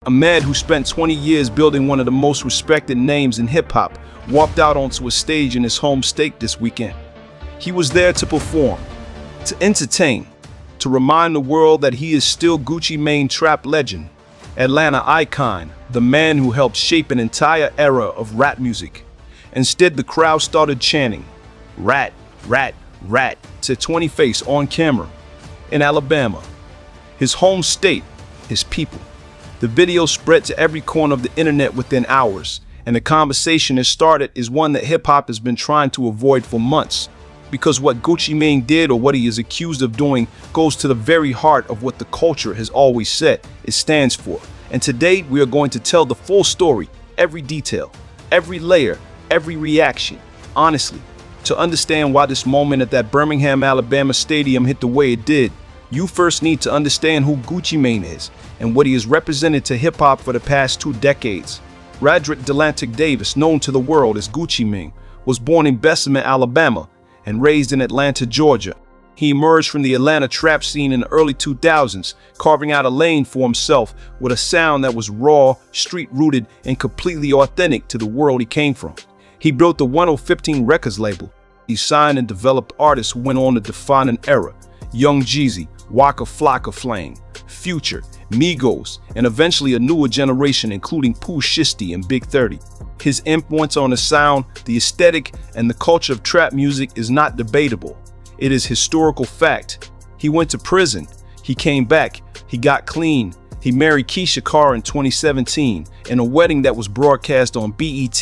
Ahmed, who spent 20 years building one of the most respected names in hip-hop, walked out onto a stage in his home state this weekend. He was there to perform, to entertain, to remind the world that he is still Gucci Mane trap legend, Atlanta icon, the man who helped shape an entire era of rap music. Instead, the crowd started chanting, "Rat, rat, rat," to 20 Face on camera in Alabama, his home state, his people. The video spread to every corner of the internet within hours, and the conversation it started is one that hip-hop has been trying to avoid for months. Because what Gucci Mane did, or what he is accused of doing, goes to the very heart of what the culture has always said it stands for. And today we are going to tell the full story, every detail, every layer, every reaction, honestly. To understand why this moment at that Birmingham, Alabama stadium hit the way it did, you first need to understand who Gucci Mane is and what he has represented to hip-hop for the past 2 decades. Radric Delantic Davis, known to the world as Gucci Mane, was born in Bessemer, Alabama, and raised in Atlanta, Georgia. He emerged from the Atlanta trap scene in the early 2000s, carving out a lane for himself with a sound that was raw, street-rooted, and completely authentic to the world he came from. He built the 1015 Records label. He signed and developed artists who went on to define an era: Young Jeezy, Waka Flocka Flame, Future, Migos, and eventually a newer generation including Pooh Shiesty and Big 30. His influence on the sound, the aesthetic, and the culture of trap music is not debatable. It is historical fact. He went to prison, he came back, he got clean, he married Keisha Carr in 2017 in a wedding that was broadcast on BET.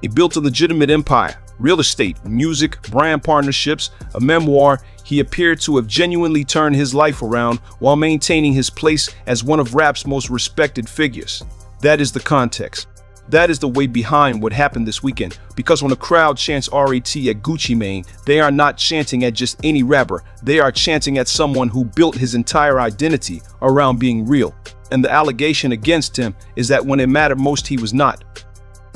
He built a legitimate empire: real estate, music, brand partnerships, a memoir. He appeared to have genuinely turned his life around while maintaining his place as one of rap's most respected figures. That is the context. That is the way behind what happened this weekend, because when a crowd chants RAT at Gucci Mane, they are not chanting at just any rapper. They are chanting at someone who built his entire identity around being real. And the allegation against him is that when it mattered most, he was not.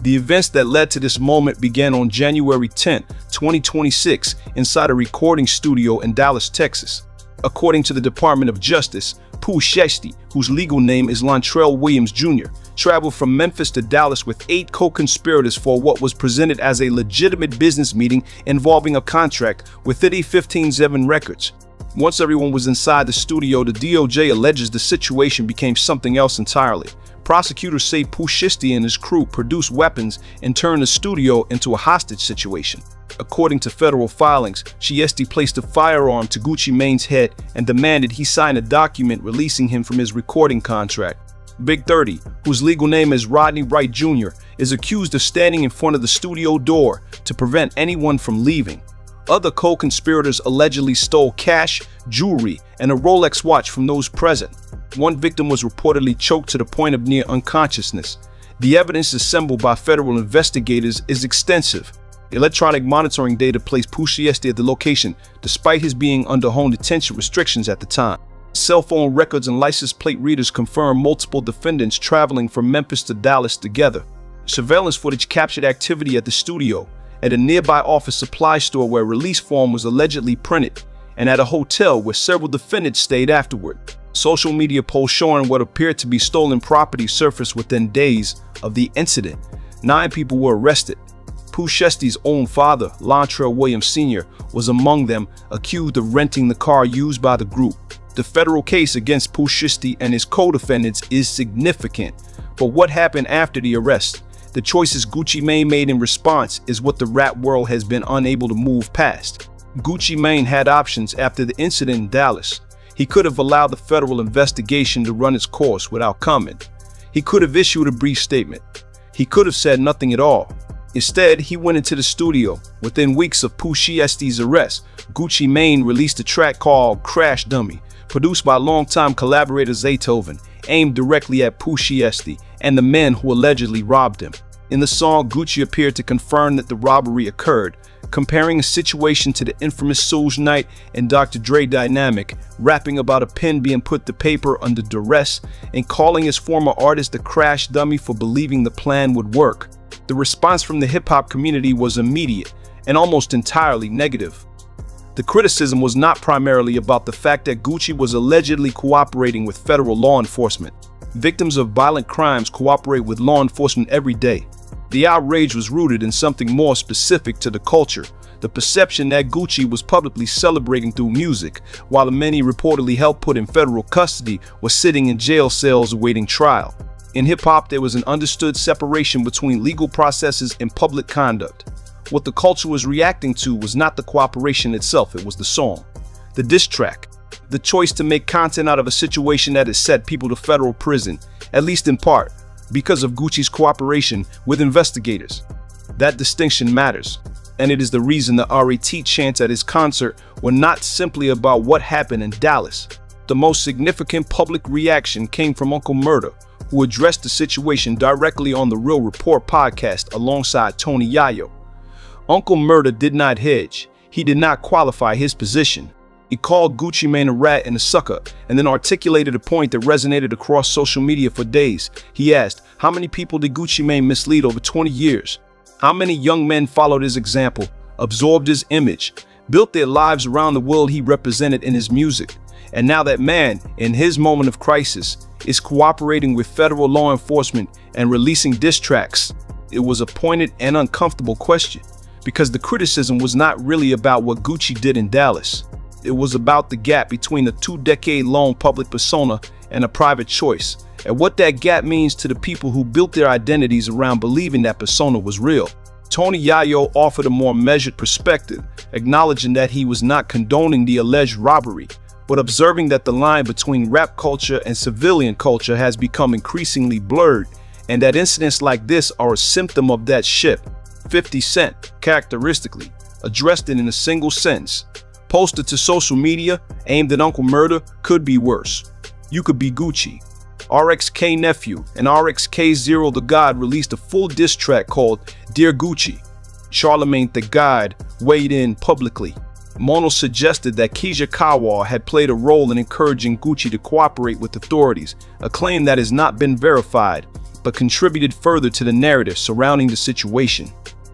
The events that led to this moment began on January 10, 2026, inside a recording studio in Dallas, Texas. According to the Department of Justice, Pooh Shiesty, whose legal name is Lontrell Williams Jr., traveled from Memphis to Dallas with 8 co-conspirators for what was presented as a legitimate business meeting involving a contract with 1507 Records. Once everyone was inside the studio, the DOJ alleges the situation became something else entirely. Prosecutors say Pooh Shiesty and his crew produced weapons and turned the studio into a hostage situation. According to federal filings, Shiesty placed a firearm to Gucci Mane's head and demanded he sign a document releasing him from his recording contract. Big 30, whose legal name is Rodney Wright Jr., is accused of standing in front of the studio door to prevent anyone from leaving. Other co-conspirators allegedly stole cash, jewelry, and a Rolex watch from those present. One victim was reportedly choked to the point of near unconsciousness. The evidence assembled by federal investigators is extensive. Electronic monitoring data placed Pooh Shiesty at the location, despite his being under home detention restrictions at the time. Cell phone records and license plate readers confirm multiple defendants traveling from Memphis to Dallas together. Surveillance footage captured activity at the studio, at a nearby office supply store where a release form was allegedly printed, and at a hotel where several defendants stayed afterward. Social media posts showing what appeared to be stolen property surfaced within days of the incident. 9 people were arrested. Pooh Shiesty's own father, Lontrell Williams Sr., was among them, accused of renting the car used by the group. The federal case against Pooh Shiesty and his co-defendants is significant, but what happened after the arrest? The choices Gucci Mane made in response is what the rap world has been unable to move past. Gucci Mane had options after the incident in Dallas. He could have allowed the federal investigation to run its course without comment. He could have issued a brief statement. He could have said nothing at all. Instead, he went into the studio. Within weeks of Pooh Shiesty's arrest, Gucci Mane released a track called Crash Dummy, produced by longtime collaborator Zaytoven, aimed directly at Pooh Shiesty and the men who allegedly robbed him. In the song, Gucci appeared to confirm that the robbery occurred, comparing a situation to the infamous Suge Knight and Dr. Dre dynamic, rapping about a pen being put to paper under duress, and calling his former artist a crash dummy for believing the plan would work. The response from the hip-hop community was immediate and almost entirely negative. The criticism was not primarily about the fact that Gucci was allegedly cooperating with federal law enforcement. Victims of violent crimes cooperate with law enforcement every day. The outrage was rooted in something more specific to the culture, the perception that Gucci was publicly celebrating through music, while the many reportedly held put in federal custody were sitting in jail cells awaiting trial. In hip-hop, there was an understood separation between legal processes and public conduct. What the culture was reacting to was not the cooperation itself, it was the song, the diss track, the choice to make content out of a situation that has set people to federal prison, at least in part, because of Gucci's cooperation with investigators. That distinction matters, and it is the reason the RAT chants at his concert were not simply about what happened in Dallas. The most significant public reaction came from Uncle Murda, who addressed the situation directly on the Real Report podcast alongside Tony Yayo. Uncle Murda did not hedge. He did not qualify his position. He called Gucci Mane a rat and a sucker, and then articulated a point that resonated across social media for days. He asked, how many people did Gucci Mane mislead over 20 years? How many young men followed his example, absorbed his image, built their lives around the world he represented in his music? And now that man, in his moment of crisis, is cooperating with federal law enforcement and releasing diss tracks. It was a pointed and uncomfortable question, because the criticism was not really about what Gucci did in Dallas. It was about the gap between a 2-decade-long public persona and a private choice, and what that gap means to the people who built their identities around believing that persona was real. Tony Yayo offered a more measured perspective, acknowledging that he was not condoning the alleged robbery, but observing that the line between rap culture and civilian culture has become increasingly blurred, and that incidents like this are a symptom of that shift. 50 Cent, characteristically, addressed it in a single sentence, posted to social media, aimed at Uncle Murda, could be worse. You could be Gucci. RXK Nephew and RXK Zero the God released a full diss track called Dear Gucci. Charlemagne the God weighed in publicly. Mono suggested that Keisha Kawa had played a role in encouraging Gucci to cooperate with authorities, a claim that has not been verified, but contributed further to the narrative surrounding the situation.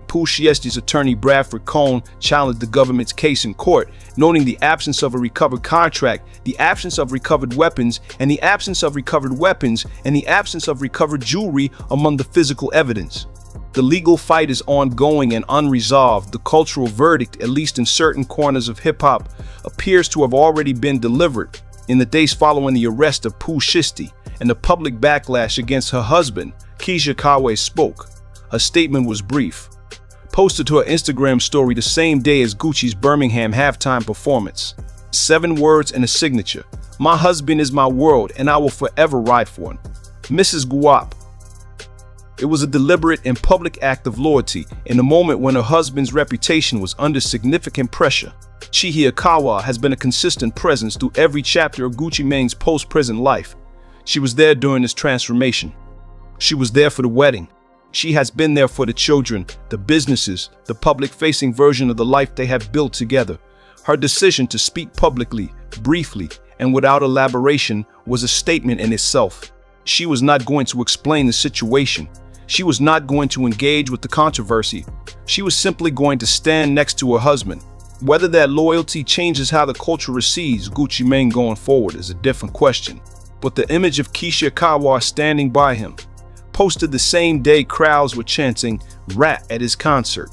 Pooh Shiesty's attorney Bradford Cohn challenged the government's case in court, noting the absence of a recovered contract, the absence of recovered weapons, and the absence of recovered weapons, and the absence of recovered jewelry among the physical evidence. The legal fight is ongoing and unresolved. The cultural verdict, at least in certain corners of hip-hop, appears to have already been delivered. In the days following the arrest of Pooh Shiesty and the public backlash against her husband, Keisha Kawa spoke. Her statement was brief, posted to her Instagram story the same day as Gucci's Birmingham halftime performance. 7 words and a signature. My husband is my world and I will forever ride for him. Mrs. Guap. It was a deliberate and public act of loyalty in a moment when her husband's reputation was under significant pressure. Chihia Kawa has been a consistent presence through every chapter of Gucci Mane's post-prison life. She was there during his transformation. She was there for the wedding. She has been there for the children, the businesses, the public-facing version of the life they have built together. Her decision to speak publicly, briefly, and without elaboration was a statement in itself. She was not going to explain the situation. She was not going to engage with the controversy. She was simply going to stand next to her husband. Whether that loyalty changes how the culture receives Gucci Mane going forward is a different question. But the image of Keisha Kawa standing by him, posted the same day crowds were chanting "rat" at his concert,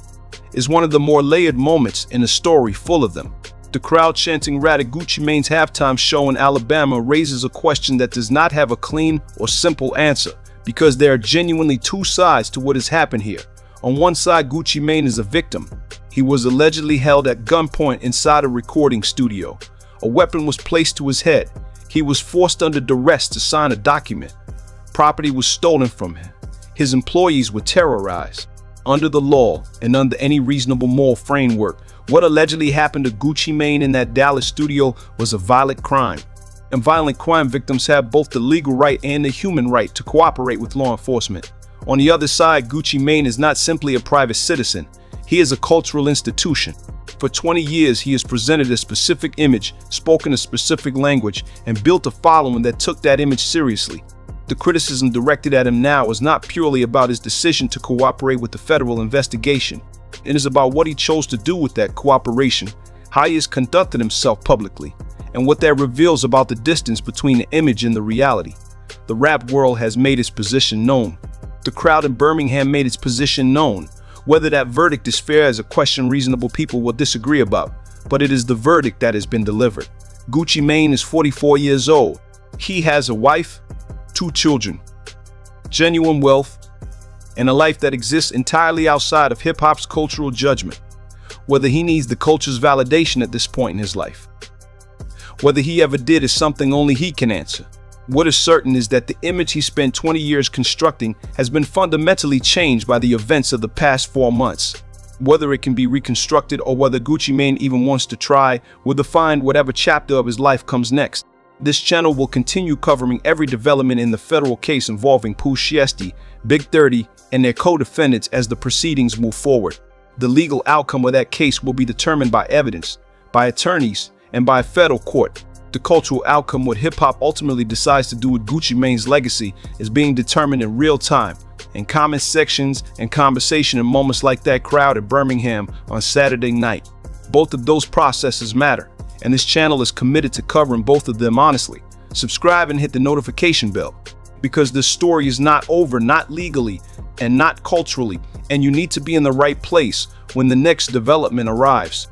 is one of the more layered moments in a story full of them. The crowd chanting "rat" at Gucci Mane's halftime show in Alabama raises a question that does not have a clean or simple answer, because there are genuinely two sides to what has happened here. On one side, Gucci Mane is a victim. He was allegedly held at gunpoint inside a recording studio. A weapon was placed to his head. He was forced under duress to sign a document. Property was stolen from him. His employees were terrorized. Under the law and under any reasonable moral framework, what allegedly happened to Gucci Mane in that Dallas studio was a violent crime. And violent crime victims have both the legal right and the human right to cooperate with law enforcement. On the other side, Gucci Mane is not simply a private citizen. He is a cultural institution. For 20 years, he has presented a specific image, spoken a specific language, and built a following that took that image seriously. The criticism directed at him now is not purely about his decision to cooperate with the federal investigation. It is about what he chose to do with that cooperation, how he has conducted himself publicly, and what that reveals about the distance between the image and the reality. The rap world has made its position known. The crowd in Birmingham made its position known. Whether that verdict is fair is a question reasonable people will disagree about, but it is the verdict that has been delivered. Gucci Mane is 44 years old. He has a wife, 2 children, genuine wealth, and a life that exists entirely outside of hip-hop's cultural judgment. Whether he needs the culture's validation at this point in his life, whether he ever did, is something only he can answer. What is certain is that the image he spent 20 years constructing has been fundamentally changed by the events of the past 4 months. Whether it can be reconstructed or whether Gucci Mane even wants to try will define whatever chapter of his life comes next. This channel will continue covering every development in the federal case involving Pooh Shiesty, Big 30, and their co-defendants as the proceedings move forward. The legal outcome of that case will be determined by evidence, by attorneys, and by a federal court. The cultural outcome, what hip-hop ultimately decides to do with Gucci Mane's legacy, is being determined in real time, in comment sections and conversation in moments like that crowd at Birmingham on Saturday night. Both of those processes matter, and this channel is committed to covering both of them honestly. Subscribe and hit the notification bell, because this story is not over, not legally and not culturally, and you need to be in the right place when the next development arrives.